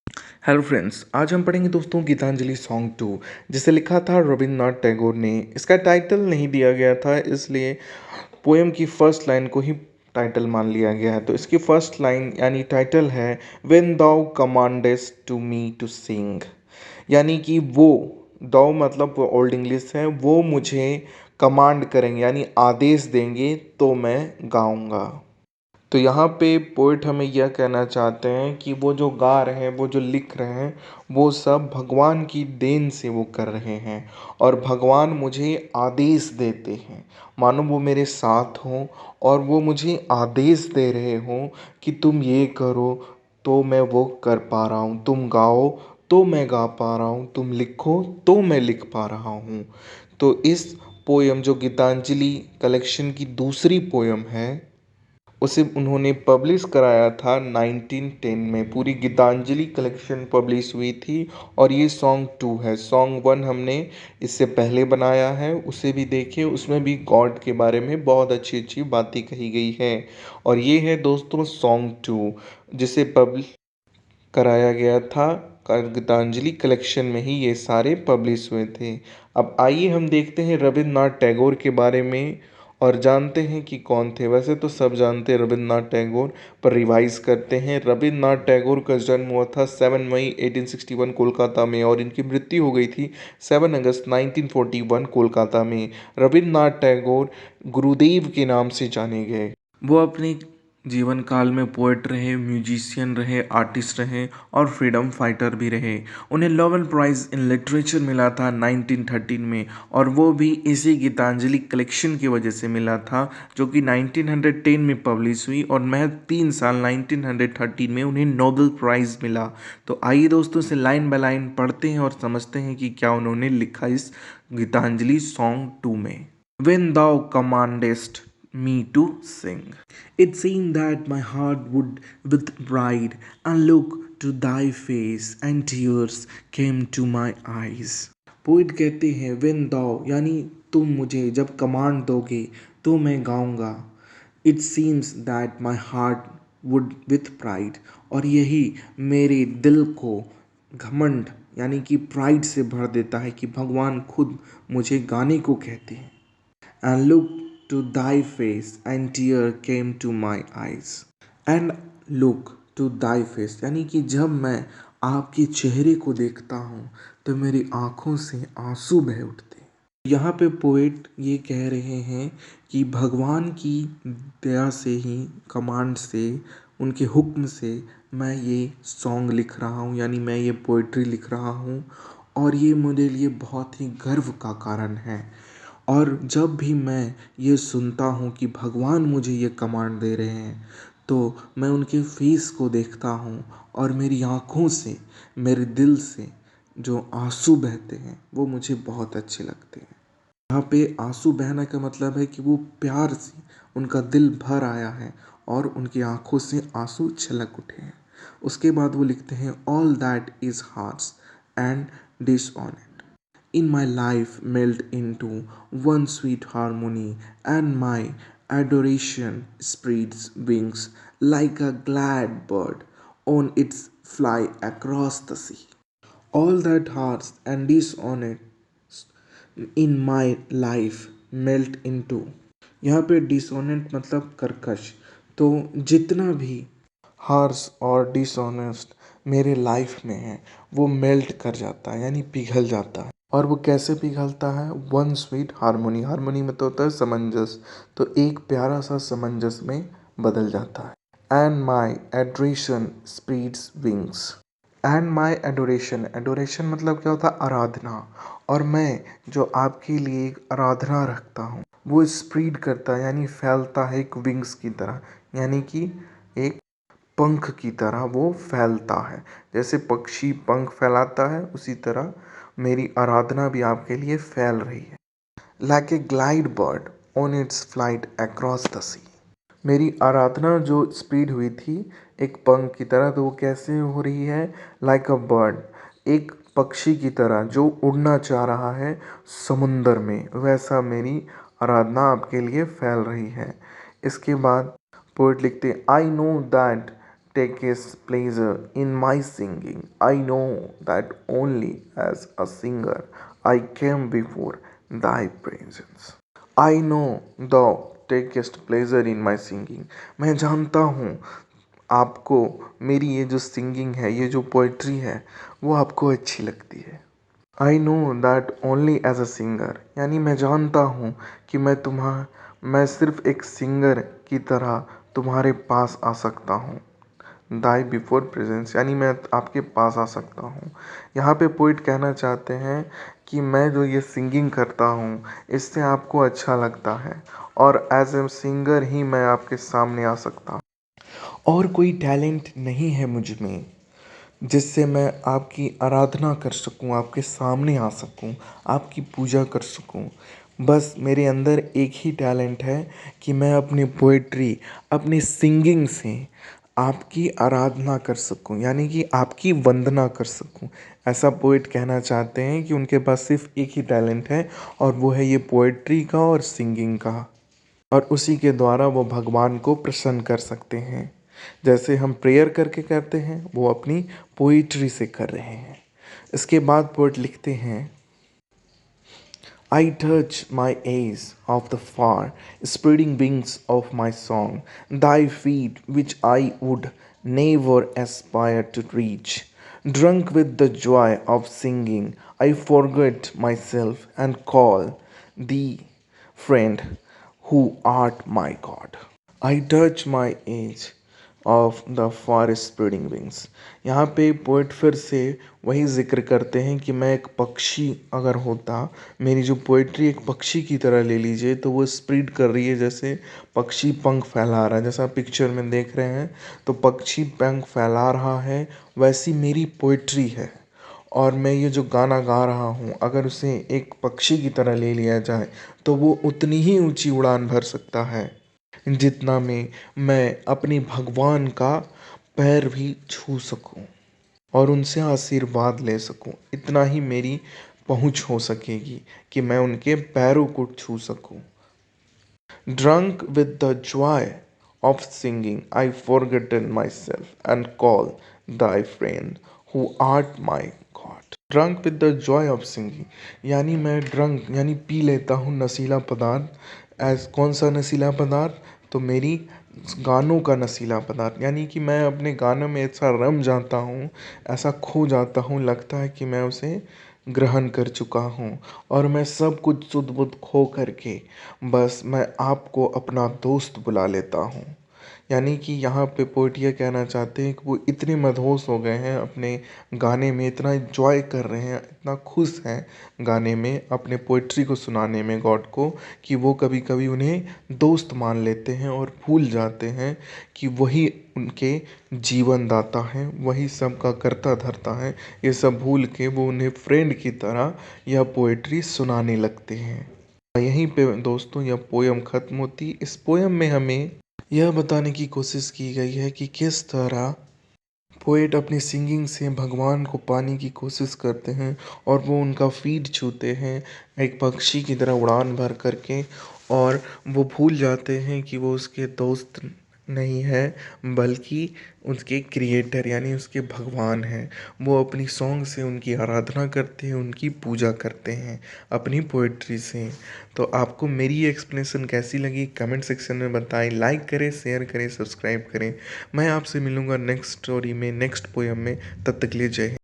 Hello friends, आज हम पढ़ेंगे दोस्तों गीतांजलि सॉन्ग 2, जिसे लिखा था रविंद्रनाथ टैगोर ने। इसका टाइटल नहीं दिया गया था, इसलिए पोएम की फर्स्ट लाइन को ही टाइटल मान लिया गया है। तो इसकी फर्स्ट लाइन यानी टाइटल है when thou commandest to me to sing, यानी कि वो दाउ मतलब वो ओल्ड इंग्लिश है, वो मुझे कमांड करेंगे यानी आदेश देंगे तो मैं गाऊंगा। तो यहाँ पे पोइट हमें यह कहना चाहते हैं कि वो जो गा रहे हैं, वो जो लिख रहे हैं, वो सब भगवान की देन से वो कर रहे हैं और भगवान मुझे आदेश देते हैं, मानो वो मेरे साथ हों और वो मुझे आदेश दे रहे हों कि तुम ये करो तो मैं वो कर पा रहा हूँ, तुम गाओ तो मैं गा पा रहा हूँ, तुम लिखो तो मैं लिख पा रहा हूँ। तो इस पोयम जो गीतांजलि कलेक्शन की दूसरी पोयम है, उसे उन्होंने पब्लिश कराया था 1910 में। पूरी गीतांजलि कलेक्शन पब्लिश हुई थी और ये सॉन्ग 2 है। सॉन्ग 1 हमने इससे पहले बनाया है, उसे भी देखिए, उसमें भी गॉड के बारे में बहुत अच्छी अच्छी बातें कही गई है। और ये है दोस्तों सॉन्ग 2, जिसे पब्लिश कराया गया था। गीतांजलि कलेक्शन में ही ये सारे पब्लिश हुए थे। अब आइए हम देखते हैं रविंद्रनाथ टैगोर के बारे में और जानते हैं कि कौन थे। वैसे तो सब जानते हैं रविंद्रनाथ टैगोर, पर रिवाइज करते हैं। रविंद्रनाथ टैगोर का जन्म हुआ था 7 मई 1861 कोलकाता में और इनकी मृत्यु हो गई थी 7 अगस्त 1941 कोलकाता में। रविंद्रनाथ टैगोर गुरुदेव के नाम से जाने गए। वो अपने जीवन काल में पोएट रहे, म्यूजिशियन रहे, आर्टिस्ट रहे और फ्रीडम फाइटर भी रहे। उन्हें नोबेल प्राइज़ इन लिटरेचर मिला था 1913 में और वो भी इसी गीतांजलि कलेक्शन की वजह से मिला था, जो कि 1910 में पब्लिश हुई और महज 3 साल 1913 में उन्हें नोबेल प्राइज़ मिला। तो आइए दोस्तों इसे लाइन बाय लाइन पढ़ते हैं और समझते हैं कि क्या उन्होंने लिखा इस गीतांजलि सॉन्ग 2 में। When thou commandest me to sing, it seemed that my heart would with pride and look to thy face, and tears came to my eyes. Poet कहते हैं when thou यानी तुम मुझे जब कमांड दोगे तो मैं गाऊंगा। It seems that my heart would with pride, और यही मेरे दिल को घमंड यानी कि प्राइड से भर देता है कि भगवान खुद मुझे गाने को कहते हैं। And looked to thy face, and tear came to my eyes. And look to thy face यानी कि जब मैं आपके चेहरे को देखता हूँ तो मेरी आँखों से आंसू बह उठते हैं। यहाँ पे पोएट ये कह रहे हैं कि भगवान की दया से ही, कमांड से, उनके हुक्म से मैं ये सॉन्ग लिख रहा हूँ, यानी मैं ये पोइट्री लिख रहा हूँ और ये मेरे लिए बहुत ही गर्व का कारण है। और जब भी मैं ये सुनता हूँ कि भगवान मुझे ये कमांड दे रहे हैं तो मैं उनके फेस को देखता हूँ और मेरी आँखों से, मेरे दिल से जो आंसू बहते हैं वो मुझे बहुत अच्छे लगते हैं। यहाँ पे आंसू बहना का मतलब है कि वो प्यार से उनका दिल भर आया है और उनकी आंखों से आंसू छलक उठे हैं। उसके बाद वो लिखते हैं all that is hearts and dishonest in my life melt into one sweet harmony, and my adoration spreads wings like a glad bird on its fly across the sea. All that hearts and dishonest in my life melt into, यहाँ पे डिसोनेंट मतलब कर्कश। तो जितना भी harsh और dishonest मेरे life में है वो मेल्ट कर जाता है यानी पिघल जाता है। और वो कैसे पिघलता है? वन स्वीट हारमोनी, हारमोनी में तो होता है समंजस, तो एक प्यारा सा समंजस में बदल जाता है। And my adoration spreads wings, and my adoration, adoration मतलब क्या होता है? आराधना। और मैं जो आपके लिए एक आराधना रखता हूँ वो स्प्रीड करता है यानी फैलता है एक विंग्स की तरह, यानी कि एक पंख की तरह वो फैलता है। जैसे पक्षी पंख फैलाता है उसी तरह मेरी आराधना भी आपके लिए फैल रही है। Like a glide bird on its flight across the sea, मेरी आराधना जो स्पीड हुई थी एक पंख की तरह, तो वो कैसे हो रही है? लाइक अ बर्ड, एक पक्षी की तरह जो उड़ना चाह रहा है समुंदर में, वैसा मेरी आराधना आपके लिए फैल रही है। इसके बाद पोइट लिखते आई know that takest pleasure in my singing. I know that only as a singer I came before thy presence. I know thou takest pleasure in my singing. मैं जानता हूँ आपको मेरी ये जो सिंगिंग है, ये जो पोइट्री है, वो आपको अच्छी लगती है। I know that only as a singer, यानी मैं जानता हूँ कि मैं सिर्फ एक सिंगर की तरह तुम्हारे पास आ सकता हूँ। दाई बिफोर प्रेजेंस, यानी मैं आपके पास आ सकता हूँ। यहाँ पे पोइट कहना चाहते हैं कि मैं जो ये सिंगिंग करता हूँ इससे आपको अच्छा लगता है और एज ए सिंगर ही मैं आपके सामने आ सकता हूँ। और कोई टैलेंट नहीं है मुझ में जिससे मैं आपकी आराधना कर सकूं, आपके सामने आ सकूं, आपकी पूजा कर सकूं। बस मेरे अंदर एक ही टैलेंट है कि मैं अपनी पोइट्री, अपनी सिंगिंग से आपकी आराधना कर सकूं, यानी कि आपकी वंदना कर सकूं। ऐसा पोइट कहना चाहते हैं कि उनके पास सिर्फ एक ही टैलेंट है और वो है ये पोइट्री का और सिंगिंग का, और उसी के द्वारा वो भगवान को प्रसन्न कर सकते हैं। जैसे हम प्रेयर करके करते हैं, वो अपनी पोइट्री से कर रहे हैं। इसके बाद पोइट लिखते हैं, I touch my eyes of the far spreading wings of my song, thy feet which I would never aspire to reach. Drunk with the joy of singing, I forget myself and call thee friend who art my God. I touch my edge of the far spreading wings. यहाँ पे poet फिर से वही जिक्र करते हैं कि मैं एक पक्षी अगर होता, मेरी जो पोइट्री एक पक्षी की तरह ले लीजिए, तो वो स्प्रीड कर रही है जैसे पक्षी पंख फैला रहा है, जैसा पिक्चर में देख रहे हैं, तो पक्षी पंख फैला रहा है, वैसी मेरी पोइट्री है। और मैं ये जो गाना गा रहा हूँ, अगर उसे एक पक्षी की तरह ले लिया जाए तो वो उतनी ही ऊंची उड़ान भर सकता है जितना में मैं अपने भगवान का पैर भी छू सकूं और उनसे आशीर्वाद ले सकूं। इतना ही मेरी पहुंच हो सकेगी कि मैं उनके पैरों को छू सकूं। Drunk with the joy of singing, I forgotten myself and call thy friend who art my God. Drunk with the joy of singing, यानी मैं ड्रंक यानी पी लेता हूँ नशीला पदार्थ। एज कौन सा नशीला पदार्थ? तो मेरी गानों का नशीला पदार्थ, यानी कि मैं अपने गानों में ऐसा रम जाता हूँ, ऐसा खो जाता हूँ, लगता है कि मैं उसे ग्रहण कर चुका हूँ और मैं सब कुछ सुध बुध खो करके बस मैं आपको अपना दोस्त बुला लेता हूँ। यानी कि यहाँ पे पोएट ये कहना चाहते हैं कि वो इतने मदहोश हो गए हैं अपने गाने में, इतना एंजॉय कर रहे हैं, इतना खुश हैं गाने में, अपने पोइट्री को सुनाने में गॉड को, कि वो कभी कभी उन्हें दोस्त मान लेते हैं और भूल जाते हैं कि वही उनके जीवन दाता हैं, वही सबका करता धरता है। ये सब भूल के वो उन्हें फ्रेंड की तरह यह पोइट्री सुनाने लगते हैं। यहीं पे दोस्तों यह पोयम ख़त्म होती। इस पोयम में हमें यह बताने की कोशिश की गई है कि किस तरह पोएट अपनी सिंगिंग से भगवान को पाने की कोशिश करते हैं और वो उनका फीट छूते हैं एक पक्षी की तरह उड़ान भर करके, और वो भूल जाते हैं कि वो उसके दोस्त नहीं है बल्कि उसके क्रिएटर यानी उसके भगवान हैं। वो अपनी सॉन्ग से उनकी आराधना करते हैं, उनकी पूजा करते हैं अपनी पोइट्री से। तो आपको मेरी ये एक्सप्लेनेशन कैसी लगी कमेंट सेक्शन में बताएं। लाइक करें, शेयर करें, सब्सक्राइब करें। मैं आपसे मिलूँगा नेक्स्ट स्टोरी में, नेक्स्ट पोएम में। तब तक के लिए जय हिंद।